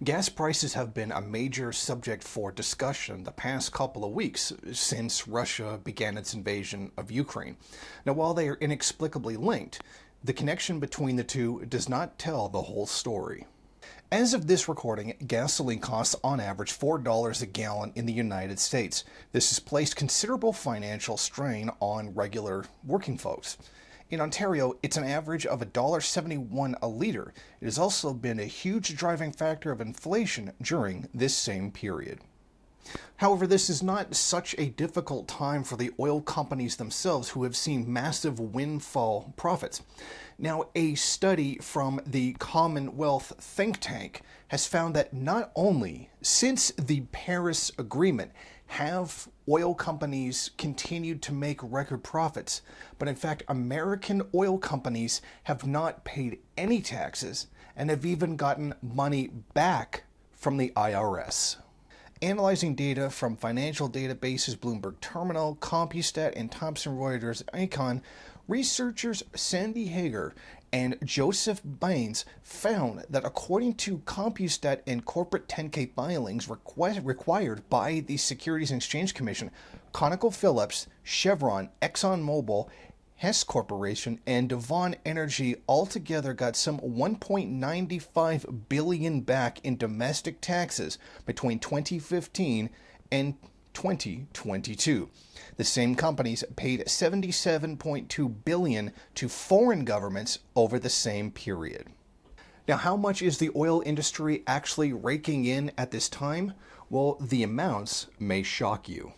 Gas prices have been a major subject for discussion the past couple of weeks since Russia began its invasion of Ukraine. Now, while they are inexplicably linked, the connection between the two does not tell the whole story. As of this recording, gasoline costs on average $4 a gallon in the United States. This has placed considerable financial strain on regular working folks. In Ontario, it's an average of $1.71 a litre. It has also been a huge driving factor of inflation during this same period. However, this is not such a difficult time for the oil companies themselves, who have seen massive windfall profits. Now, a study from the Commonwealth think tank has found that not only since the Paris Agreement have oil companies continued to make record profits, but in fact, American oil companies have not paid any taxes and have even gotten money back from the IRS. Analyzing data from financial databases Bloomberg Terminal, CompuStat, and Thomson Reuters Icon, researchers Sandy Hager and Joseph Baines found that according to CompuStat and corporate 10K filings required by the Securities and Exchange Commission, ConocoPhillips, Chevron, ExxonMobil, Hess Corporation, and Devon Energy altogether got some $1.95 billion back in domestic taxes between 2015 and 2022. The same companies paid $77.2 billion to foreign governments over the same period. Now, how much is the oil industry actually raking in at this time? Well, the amounts may shock you.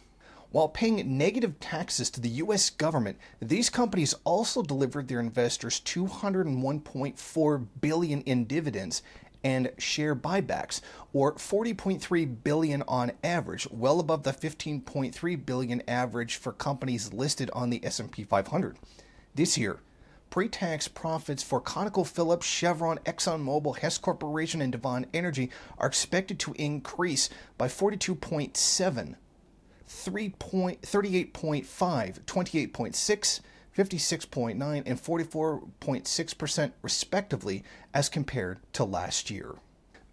While paying negative taxes to the U.S. government, these companies also delivered their investors $201.4 billion in dividends and share buybacks, or $40.3 billion on average, well above the $15.3 billion average for companies listed on the S&P 500. This year, pre-tax profits for ConocoPhillips, Chevron, ExxonMobil, Hess Corporation, and Devon Energy are expected to increase by 42.7%. 38.5, 28.6, 56.9, and 44.6% respectively as compared to last year.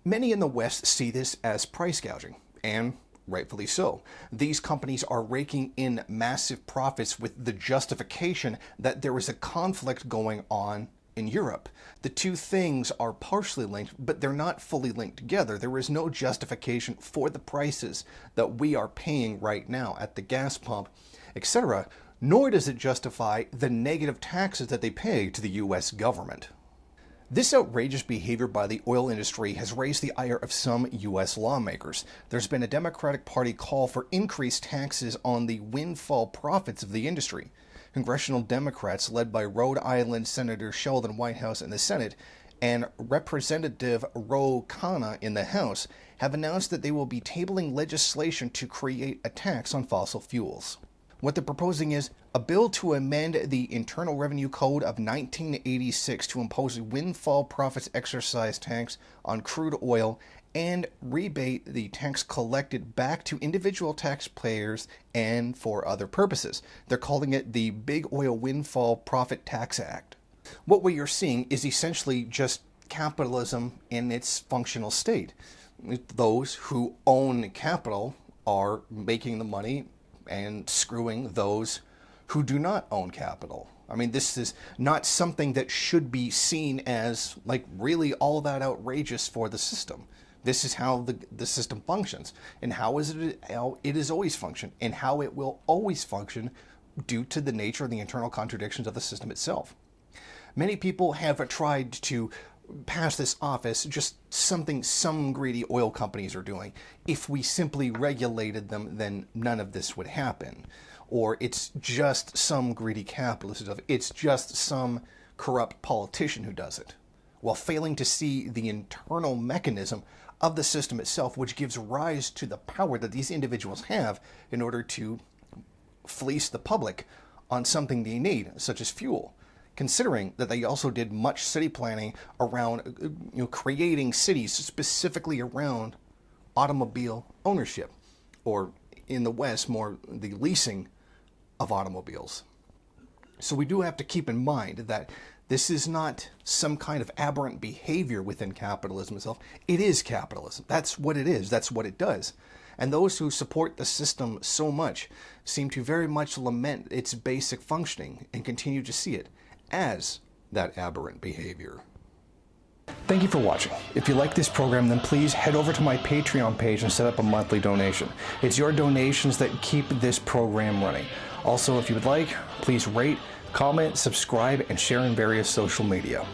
Many in the West see this as price gouging, and rightfully so. These companies are raking in massive profits with the justification that there is a conflict going on in Europe. The two things are partially linked, but they're not fully linked together. There is no justification for the prices that we are paying right now at the gas pump, etc., nor does it justify the negative taxes that they pay to the U.S. government. This outrageous behavior by the oil industry has raised the ire of some U.S. lawmakers. There's been a Democratic Party call for increased taxes on the windfall profits of the industry. Congressional Democrats, led by Rhode Island Senator Sheldon Whitehouse in the Senate and Representative Ro Khanna in the House, have announced that they will be tabling legislation to create a tax on fossil fuels. What they're proposing is a bill to amend the Internal Revenue Code of 1986 to impose a windfall profits exercise tax on crude oil and rebate the tax collected back to individual taxpayers and for other purposes. They're calling it the Big Oil Windfall Profit Tax Act. What we are seeing is essentially just capitalism in its functional state. Those who own capital are making the money and screwing those who do not own capital. I mean, this is not something that should be seen as like really all that outrageous for the system. This is how the system functions, and how it has always functioned, and how it will always function due to the nature of the internal contradictions of the system itself. Many people have tried to pass this off as just something some greedy oil companies are doing. If we simply regulated them, then none of this would happen. Or it's just some greedy capitalist stuff. It's just some corrupt politician who does it, while failing to see the internal mechanism of the system itself, which gives rise to the power that these individuals have in order to fleece the public on something they need, such as fuel. Considering that they also did much city planning around creating cities specifically around automobile ownership, or in the West, more the leasing of automobiles. So we do have to keep in mind that This is not some kind of aberrant behavior within capitalism itself. It is capitalism. That's what it is. That's what it does. And those who support the system so much seem to very much lament its basic functioning and continue to see it as that aberrant behavior. Thank you for watching. If you like this program, then please head over to my Patreon page and set up a monthly donation. It's your donations that keep this program running. Also, if you would like, please rate, comment, subscribe, and share in various social media.